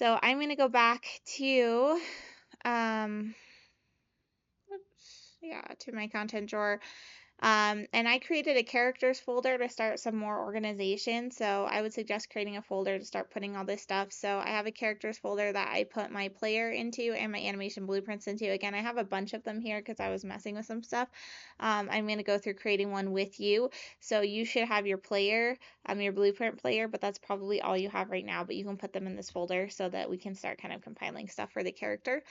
So I'm going to go back to, um, to my content drawer. And I created a characters folder to start some more organization. So I would suggest creating a folder to start putting all this stuff. So I have a characters folder that I put my player into and my animation blueprints into. Again, I have a bunch of them here because I was messing with some stuff. I'm going to go through creating one with you. So you should have your player, your blueprint player, but that's probably all you have right now. But you can put them in this folder so that we can start kind of compiling stuff for the character.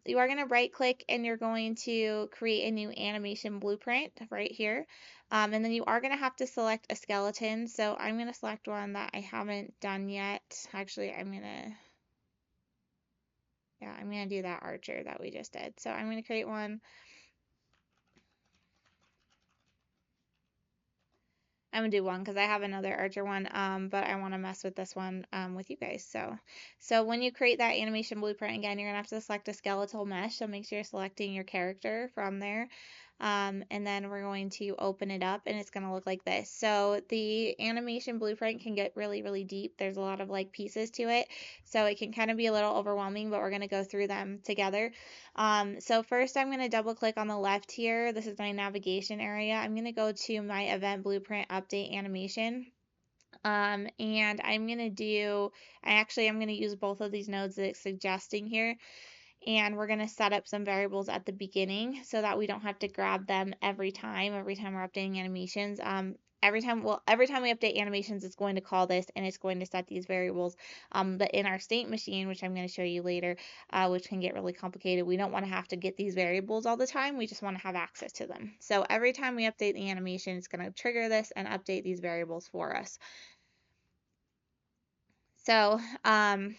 You are going to right click and you're going to create a new animation blueprint right here. And then you are going to have to select a skeleton. So I'm going to select one that I haven't done yet. Actually, I'm going to do that archer that we just did. So I'm going to create one. I'm gonna do one because I have another archer one, but I want to mess with this one with you guys. So when you create that animation blueprint again, you're gonna have to select a skeletal mesh. So make sure you're selecting your character from there. And then we're going to open it up and it's going to look like this. So the animation blueprint can get really, really deep. There's a lot of like pieces to it. So it can kind of be a little overwhelming, but we're going to go through them together. So first I'm going to double click on the left here. This is my navigation area. I'm going to go to my event blueprint update animation. And I'm going to use both of these nodes that it's suggesting here. And we're going to set up some variables at the beginning so that we don't have to grab them every time we're updating animations. Every time we update animations, it's going to call this and it's going to set these variables. But in our state machine, which I'm going to show you later, which can get really complicated, we don't want to have to get these variables all the time. We just want to have access to them. So every time we update the animation, it's going to trigger this and update these variables for us. So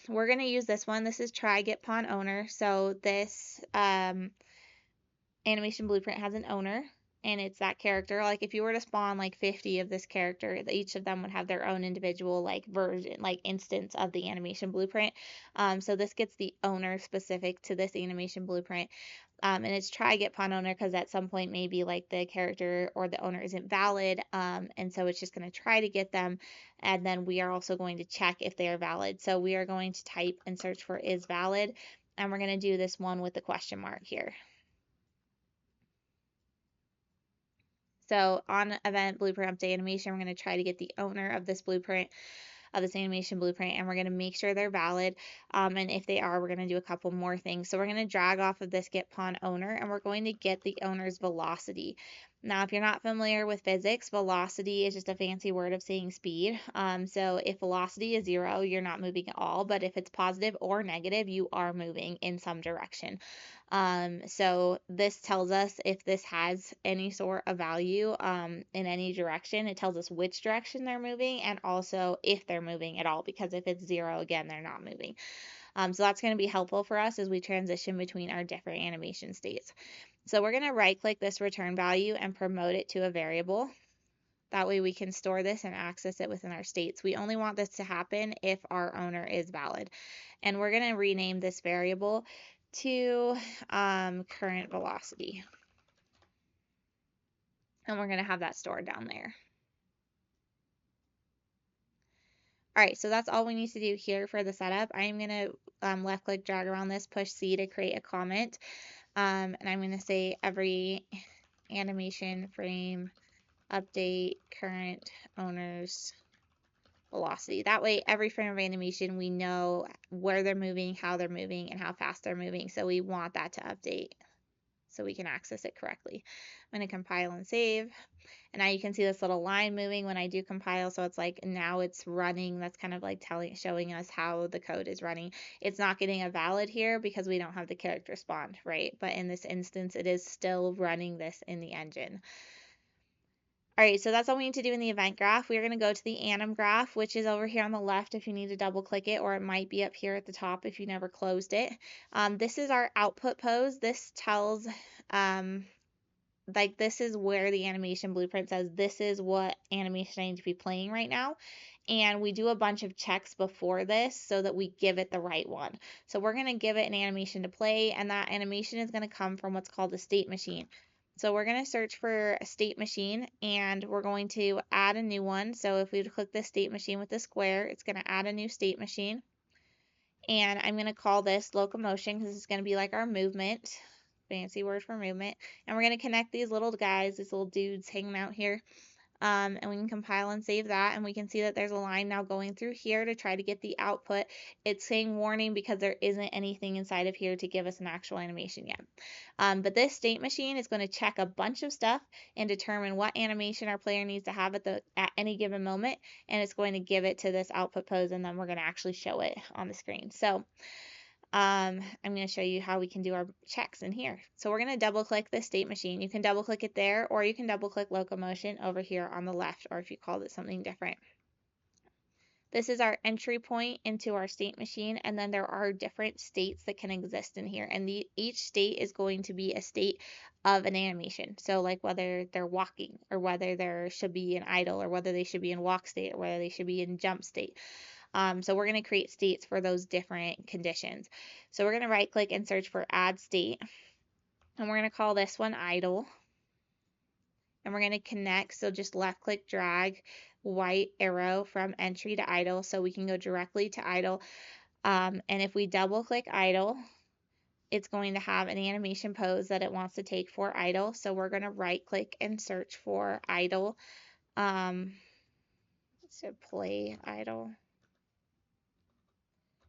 we're going to use this one. This is try get pawn owner. So this animation blueprint has an owner and it's that character. Like if you were to spawn like 50 of this character, each of them would have their own individual like version, like instance of the animation blueprint. So this gets the owner specific to this animation blueprint. And it's try get pawn owner because at some point maybe like the character or the owner isn't valid. And so it's just going to try to get them. And then we are also going to check if they are valid. So we are going to type and search for is valid. And we're going to do this one with the question mark here. So on event blueprint update animation, we're going to try to get the owner of this blueprint, of this animation blueprint, and we're going to make sure they're valid. And if they are, we're going to do a couple more things. So we're going to drag off of this get pawn owner, and we're going to get the owner's velocity. Now, if you're not familiar with physics, velocity is just a fancy word of saying speed. So if velocity is 0, you're not moving at all. But if it's positive or negative, you are moving in some direction. So this tells us if this has any sort of value in any direction. It tells us which direction they're moving and also if they're moving at all, because if it's 0, again, they're not moving. So that's going to be helpful for us as we transition between our different animation states. So we're going to right click this return value and promote it to a variable. That way we can store this and access it within our states. We only want this to happen if our owner is valid. And we're going to rename this variable to current velocity. And we're going to have that stored down there. All right, so that's all we need to do here for the setup. I'm going to left click, drag around this, push C to create a comment. And I'm going to say every animation frame update current owner's velocity. That way, every frame of animation, we know where they're moving, how they're moving, and how fast they're moving. So we want that to update so we can access it correctly. I'm going to compile and save. And now you can see this little line moving when I do compile. So it's like now it's running. That's kind of like showing us how the code is running. It's not getting a valid here because we don't have the character spawned, right? But in this instance, it is still running this in the engine. All right, so that's all we need to do in the event graph. We're going to go to the anim graph, which is over here on the left if you need to double click it, or it might be up here at the top if you never closed it. This is our output pose. This tells, like this is where the animation blueprint says this is what animation I need to be playing right now. And we do a bunch of checks before this so that we give it the right one. So we're going to give it an animation to play, and that animation is going to come from what's called a state machine. So we're going to search for a state machine and we're going to add a new one. So if we click the state machine with the square, it's going to add a new state machine. And I'm going to call this locomotion because it's going to be like our movement, fancy word for movement. And we're going to connect these little guys, these little dudes hanging out here. And we can compile and save that, and we can see that there's a line now going through here to try to get the output. It's saying warning because there isn't anything inside of here to give us an actual animation yet. But this state machine is going to check a bunch of stuff and determine what animation our player needs to have at any given moment, and it's going to give it to this output pose, and then we're going to actually show it on the screen. So I'm going to show you how we can do our checks in here. So we're going to double click the state machine. You can double click it there, or you can double click locomotion over here on the left, or if you called it something different. This is our entry point into our state machine, and then there are different states that can exist in here, and each state is going to be a state of an animation. So like whether they're walking, or whether there should be an idle, or whether they should be in walk state, or whether they should be in jump state. So we're going to create states for those different conditions. So we're going to right click and search for add state, and we're going to call this one idle, and we're going to connect. So just left click drag white arrow from entry to idle, so we can go directly to idle. And if we double click idle, it's going to have an animation pose that it wants to take for idle. So we're going to right click and search for idle. So play idle.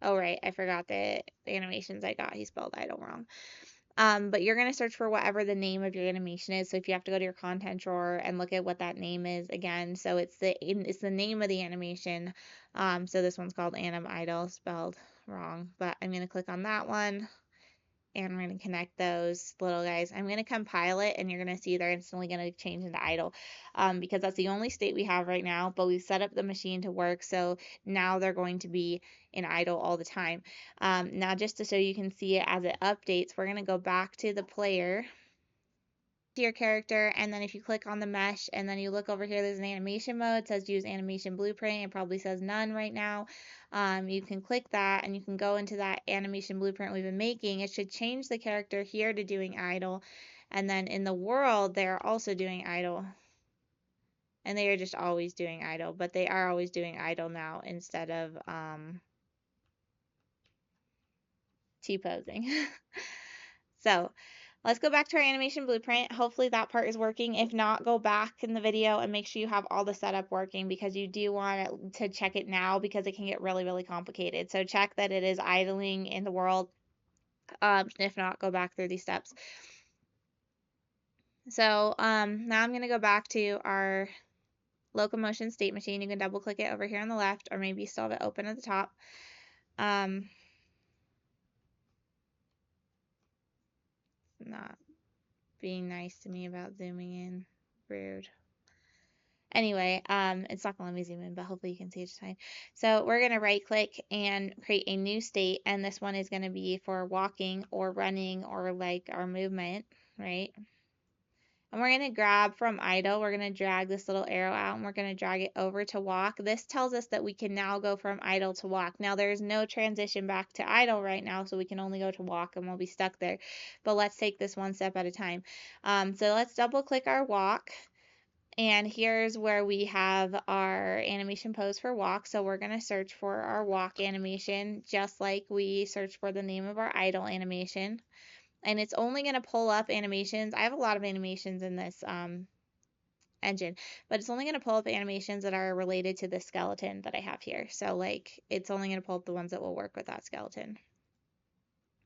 Oh, right, I forgot the animations I got. He spelled idle wrong. But you're going to search for whatever the name of your animation is. So if you have to go to your content drawer and look at what that name is again, so it's the name of the animation. So this one's called Anim Idle, spelled wrong, but I'm going to click on that one, and we're going to connect those little guys. I'm going to compile it, and you're going to see they're instantly going to change into idle, because that's the only state we have right now, but we've set up the machine to work, so now they're going to be in idle all the time. Now just so you can see it as it updates, we're going to go back to the player, to your character, and then if you click on the mesh and then you look over here, there's an animation mode. It says use animation blueprint. It probably says none right now. You can click that and you can go into that animation blueprint we've been making. It should change the character here to doing idle, and then in the world they're also doing idle, and they are just always doing idle, but they are always doing idle now instead of T-posing. So let's go back to our animation blueprint. Hopefully that part is working. If not, go back in the video and make sure you have all the setup working, because you do want to check it now because it can get really, really complicated. So check that it is idling in the world. If not, go back through these steps. So now I'm going to go back to our locomotion state machine. You can double click it over here on the left, or maybe you still have it open at the top. Not being nice to me about zooming in. Rude. Anyway, it's not gonna let me zoom in, but hopefully you can see it just fine. So we're gonna right click and create a new state, and this one is gonna be for walking or running or like our movement, right? And we're gonna grab from idle, we're gonna drag this little arrow out, and we're gonna drag it over to walk. This tells us that we can now go from idle to walk. Now there's no transition back to idle right now, so we can only go to walk and we'll be stuck there. But let's take this one step at a time. So let's double click our walk. And here's where we have our animation pose for walk. So we're going to search for our walk animation, just like we search for the name of our idle animation. And it's only going to pull up animations. I have a lot of animations in this engine, but it's only going to pull up animations that are related to the skeleton that I have here. So like it's only going to pull up the ones that will work with that skeleton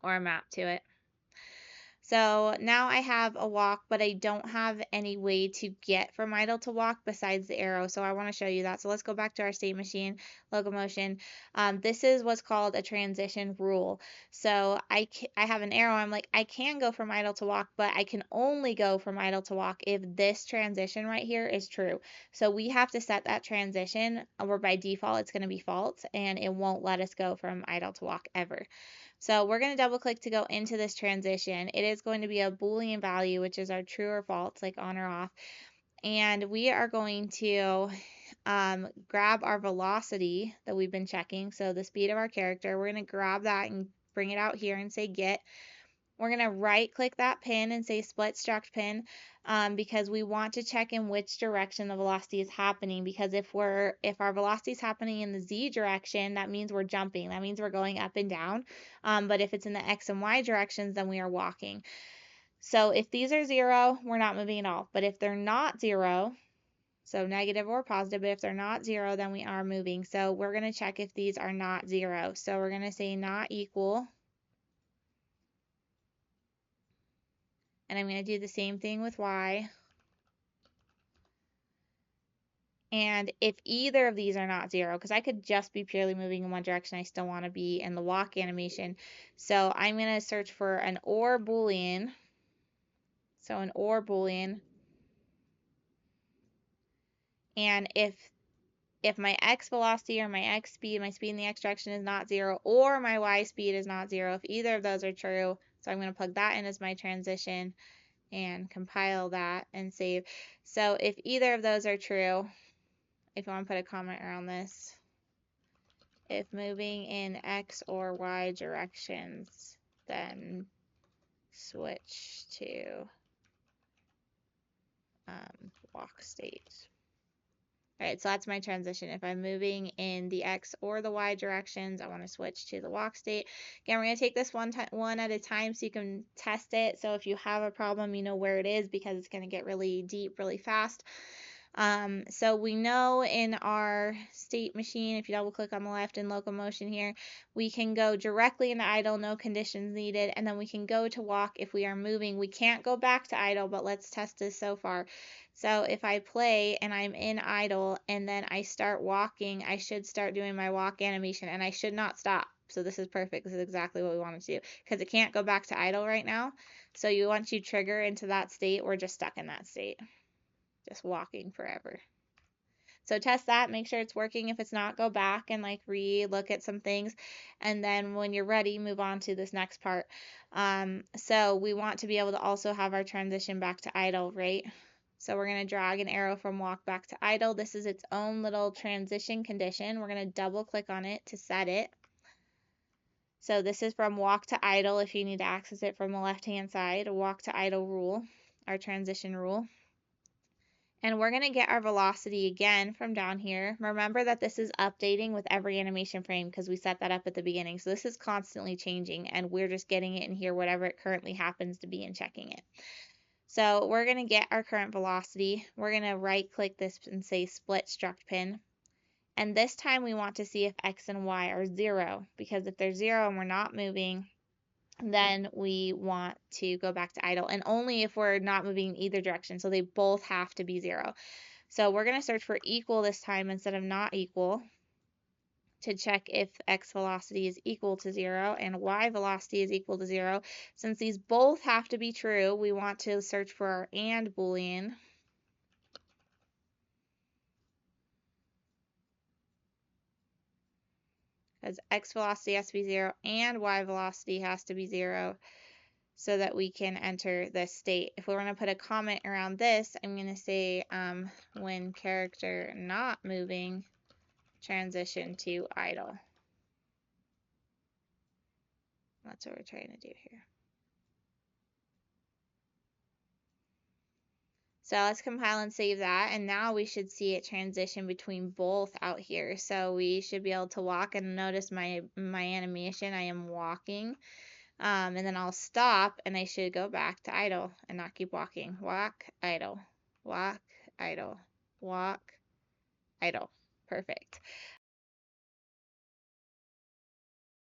or a map to it. So now I have a walk, but I don't have any way to get from idle to walk besides the arrow. So I want to show you that. So let's go back to our state machine, locomotion. This is what's called a transition rule. So I have an arrow. I'm like, I can go from idle to walk, but I can only go from idle to walk if this transition right here is true. So we have to set that transition, or by default, it's going to be false, and it won't let us go from idle to walk ever. So we're going to double click to go into this transition. It is going to be a Boolean value, which is our true or false, like on or off. And we are going to grab our velocity that we've been checking, so the speed of our character. We're going to grab that and bring it out here and say get. We're going to right click that pin and say split struct pin, because we want to check in which direction the velocity is happening, because if our velocity is happening in the Z direction, that means we're jumping. That means we're going up and down. But if it's in the X and Y directions, then we are walking. So if these are 0, we're not moving at all. But if they're not 0, so negative or positive, but if they're not 0, then we are moving. So we're going to check if these are not 0. So we're going to say not equal. And I'm going to do the same thing with Y. And if either of these are not 0, because I could just be purely moving in one direction, I still want to be in the walk animation. So I'm going to search for an OR Boolean. So an OR Boolean. And if my X velocity or my X speed, my speed in the X direction is not 0, or my Y speed is not 0, if either of those are true, so I'm going to plug that in as my transition and compile that and save. So if either of those are true, if you want to put a comment around this, if moving in X or Y directions, then switch to walk state. All right, so that's my transition. If I'm moving in the X or the Y directions, I want to switch to the walk state. Again, we're going to take this one at a time so you can test it. So if you have a problem, you know where it is, because it's going to get really deep really fast. So we know in our state machine, if you double click on the left in locomotion here, we can go directly into idle, no conditions needed, and then we can go to walk if we are moving. We can't go back to idle, but let's test this so far. So if I play and I'm in idle and then I start walking, I should start doing my walk animation and I should not stop. So this is perfect. This is exactly what we want to do, because it can't go back to idle right now. So once you trigger into that state, we're just stuck in that state, just walking forever. So test that, make sure it's working. If it's not, go back and like re-look at some things. And then when you're ready, move on to this next part. So we want to be able to also have our transition back to idle, right? So we're going to drag an arrow from walk back to idle. This is its own little transition condition. We're going to double click on it to set it. So this is from walk to idle if you need to access it from the left-hand side, a walk to idle rule, our transition rule. And we're going to get our velocity again from down here. Remember that this is updating with every animation frame because we set that up at the beginning. So this is constantly changing and we're just getting it in here, whatever it currently happens to be, and checking it. So we're going to get our current velocity. We're going to right click this and say split struct pin. And this time we want to see if X and Y are 0, because if they're 0 and we're not moving, then we want to go back to idle, and only if we're not moving in either direction. So they both have to be 0. So we're going to search for equal this time instead of not equal to check if X velocity is equal to 0 and Y velocity is equal to 0. Since these both have to be true, we want to search for our AND Boolean. Because X velocity has to be 0 and Y velocity has to be 0, so that we can enter this state. If we want to put a comment around this, I'm going to say when character not moving, transition to idle. That's what we're trying to do here. So let's compile and save that, and now we should see it transition between both out here. So we should be able to walk, and notice my animation, I am walking. And then I'll stop and I should go back to idle and not keep walking. Walk, idle, walk, idle, walk, idle. Perfect.